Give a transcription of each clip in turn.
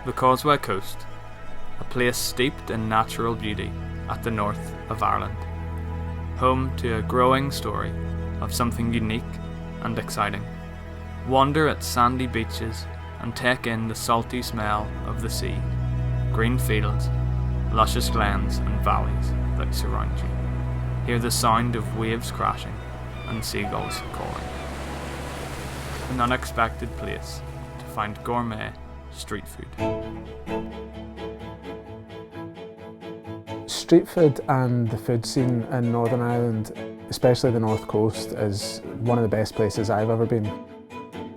the Causeway coast, a place steeped in natural beauty at the north of Ireland, home to a growing story of something unique and exciting. Wander its sandy beaches and take in the salty smell of the sea, green fields, luscious glens and valleys that surround you. Hear the sound of waves crashing and seagulls calling. An unexpected place to find gourmet street food. Street food and the food scene in Northern Ireland, especially the North Coast, is one of the best places I've ever been.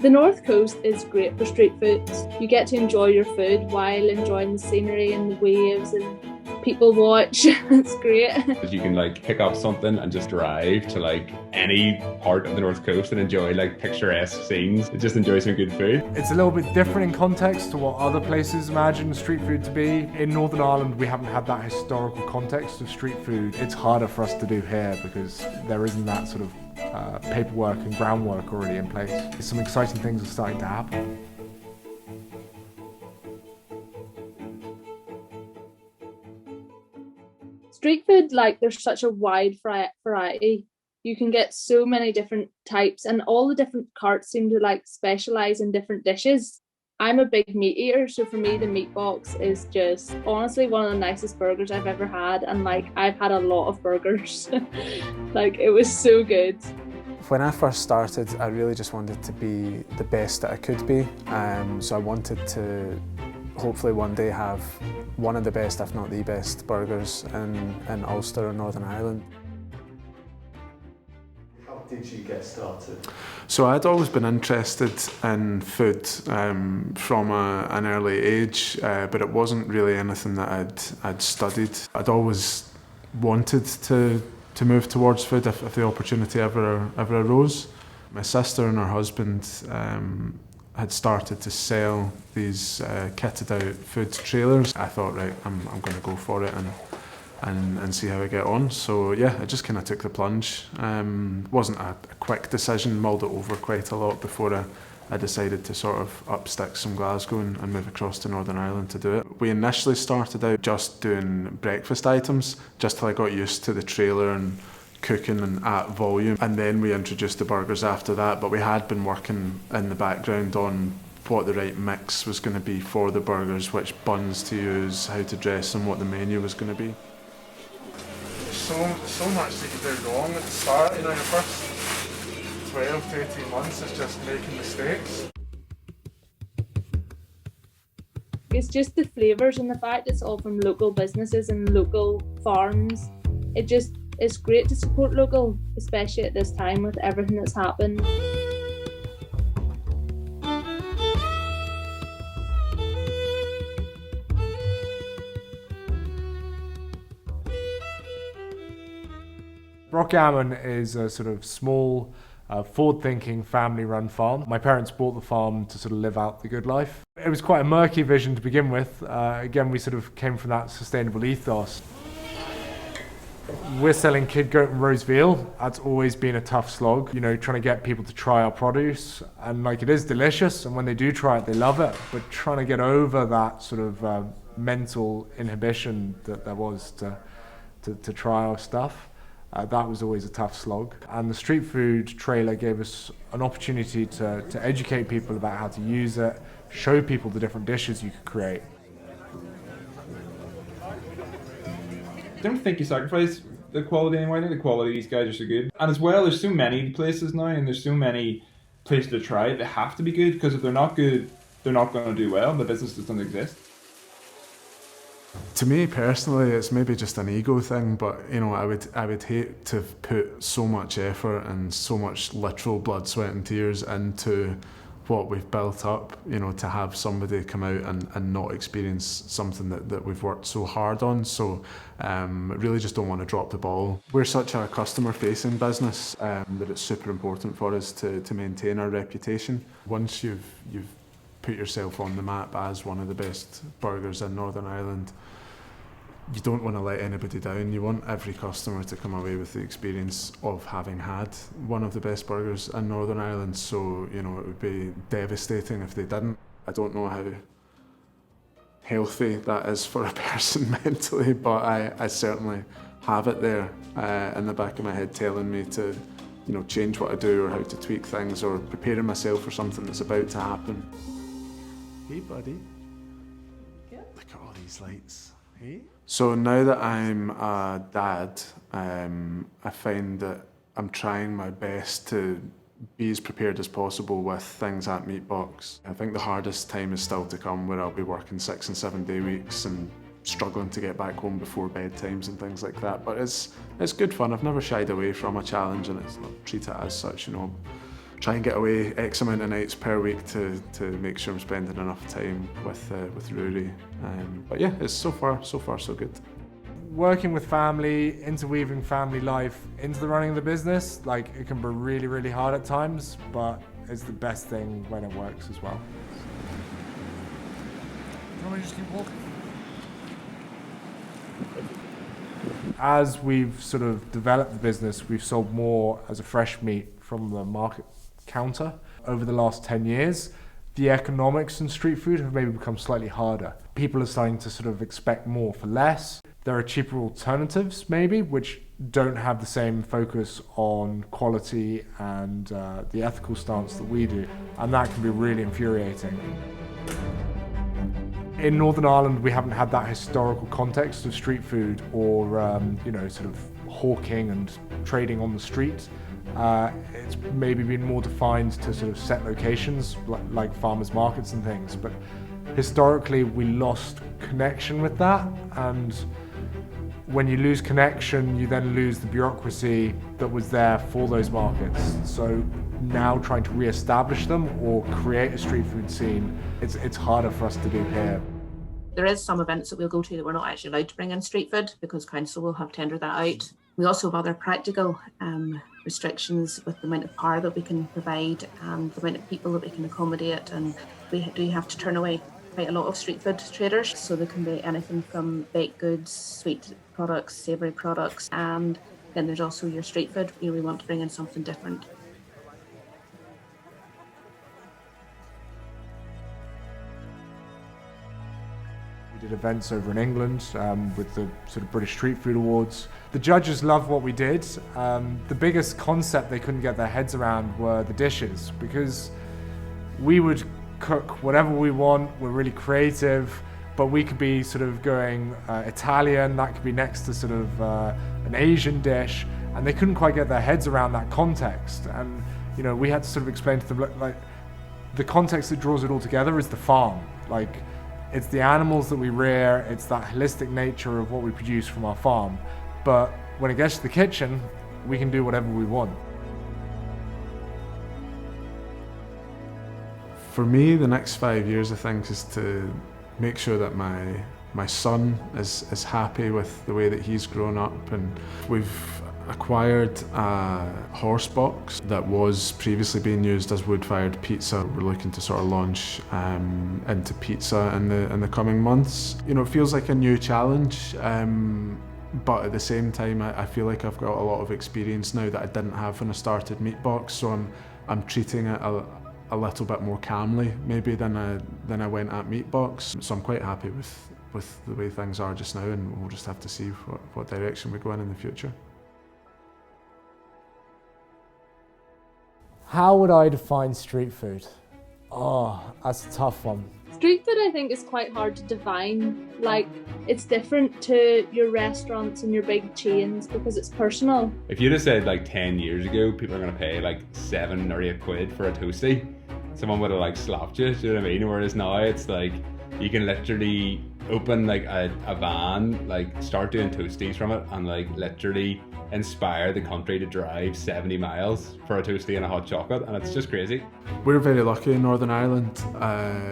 The North Coast is great for street food. You get to enjoy your food while enjoying the scenery and the waves and people watch. It's great. You can pick up something and just drive to any part of the North Coast and enjoy picturesque scenes. Just enjoy some good food. It's a little bit different in context to what other places imagine street food to be. In Northern Ireland we haven't had that historical context of street food. It's harder for us to do here because there isn't that sort of paperwork and groundwork already in place. Some exciting things are starting to happen. Street food, there's such a wide variety. You can get so many different types, and all the different carts seem to specialise in different dishes. I'm a big meat eater, so for me the Meatbox is just honestly one of the nicest burgers I've ever had, and I've had a lot of burgers. It was so good. When I first started, I really just wanted to be the best that I could be, so I wanted to hopefully one day have one of the best, if not the best, burgers in Ulster or Northern Ireland. How did you get started? So I'd always been interested in food from an early age, but it wasn't really anything that I'd studied. I'd always wanted to move towards food if the opportunity ever arose. My sister and her husband had started to sell these kitted out food trailers. I thought, right, I'm going to go for it and see how I get on. So yeah, I just kind of took the plunge. Wasn't a quick decision, mulled it over quite a lot before I decided to sort of up sticks from Glasgow and move across to Northern Ireland to do it. We initially started out just doing breakfast items, just till I got used to the trailer and cooking and at volume, and then we introduced the burgers after that. But we had been working in the background on what the right mix was going to be for the burgers, which buns to use, how to dress them, what the menu was going to be. So much that you do wrong at the start, your first 12 to 18 months is just making mistakes. It's just the flavours and the fact it's all from local businesses and local farms. It's great to support local, especially at this time with everything that's happened. Broughgammon is a sort of small, forward-thinking, family-run farm. My parents bought the farm to sort of live out the good life. It was quite a murky vision to begin with. Again, we sort of came from that sustainable ethos. We're selling kid goat and roast veal. That's always been a tough slog, trying to get people to try our produce. And it is delicious, and when they do try it, they love it. But trying to get over that sort of mental inhibition that there was to try our stuff, that was always a tough slog. And the street food trailer gave us an opportunity to educate people about how to use it, show people the different dishes you could create. I don't think you sacrifice the quality anymore. I think the quality of these guys are so good. And as well, there's so many places now, and there's so many places to try it. They have to be good, because if they're not good, they're not going to do well. The business just doesn't exist. To me personally, it's maybe just an ego thing, but I would hate to put so much effort and so much literal blood, sweat and tears into what we've built up, to have somebody come out and not experience something that we've worked so hard on. So really just don't want to drop the ball. We're such a customer facing business that it's super important for us to maintain our reputation. Once you've put yourself on the map as one of the best burgers in Northern Ireland, you don't want to let anybody down. You want every customer to come away with the experience of having had one of the best burgers in Northern Ireland. So, it would be devastating if they didn't. I don't know healthy that is for a person mentally, but I certainly have it there in the back of my head telling me to, you know, change what I do or how to tweak things or preparing myself for something that's about to happen. Hey buddy. Yeah. Look at all these lights. Hey? So now that I'm a dad, I find that I'm trying my best to be as prepared as possible with things at Meatbox. I think the hardest time is still to come, where I'll be working 6 and 7 day weeks and struggling to get back home before bedtimes and things like that. But it's good fun. I've never shied away from a challenge, and it's not treat it as such, you know. Try and get away X amount of nights per week to make sure I'm spending enough time with Rory. But yeah, it's so far so good. Working with family, interweaving family life into the running of the business, like it can be really, really hard at times, but it's the best thing when it works as well. Do you want me to just keep walking? As we've sort of developed the business, we've sold more as a fresh meat from the market counter. Over the last 10 years, the economics in street food have maybe become slightly harder. People are starting to sort of expect more for less. There are cheaper alternatives maybe, which don't have the same focus on quality and the ethical stance that we do, and that can be really infuriating. In Northern Ireland, we haven't had that historical context of street food or sort of hawking and trading on the street. It's maybe been more defined to sort of set locations like farmers markets and things, but historically we lost connection with that, and when you lose connection, you then lose the bureaucracy that was there for those markets. So now trying to re-establish them or create a street food scene, it's harder for us to do here. There is some events that we'll go to that we're not actually allowed to bring in street food because council will have tendered that out. We also have other practical restrictions with the amount of power that we can provide and the amount of people that we can accommodate, and we do have to turn away quite a lot of street food traders. So there can be anything from baked goods, sweet products, savoury products, and then there's also your street food. We want to bring in something different. We did events over in England with the sort of British Street Food Awards. The judges loved what we did. The biggest concept they couldn't get their heads around were the dishes, because we would cook whatever we want, we're really creative, but we could be sort of going Italian, that could be next to sort of an Asian dish, and they couldn't quite get their heads around that context. And you know, we had to sort of explain to them, like, the context that draws it all together is the farm. Like, it's the animals that we rear, it's that holistic nature of what we produce from our farm. But when it gets to the kitchen, we can do whatever we want. For me, the next 5 years, I think, is to make sure that my son is happy with the way that he's grown up. And we've acquired a horse box that was previously being used as wood-fired pizza. We're looking to sort of launch into pizza in the coming months. You know, it feels like a new challenge, but at the same time, I feel like I've got a lot of experience now that I didn't have when I started Meatbox, so I'm treating it a little bit more calmly maybe than I went at Meatbox. So I'm quite happy with the way things are just now, and we'll just have to see what direction we go in the future. How would I define street food? Oh, that's a tough one. Street food, I think, is quite hard to define. Like, it's different to your restaurants and your big chains because it's personal. If you'd have said like 10 years ago, people are going to pay like 7 or 8 quid for a toastie, someone would have like slapped you, do you know what I mean? Whereas now it's like, you can literally open like a van, like start doing toasties from it, and like literally inspire the country to drive 70 miles for a toastie and a hot chocolate, and it's just crazy. We're very lucky in Northern Ireland,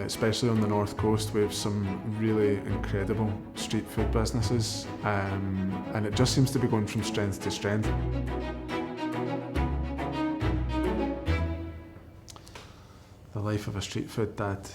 especially on the north coast. We have some really incredible street food businesses, and it just seems to be going from strength to strength. The life of a street food dad.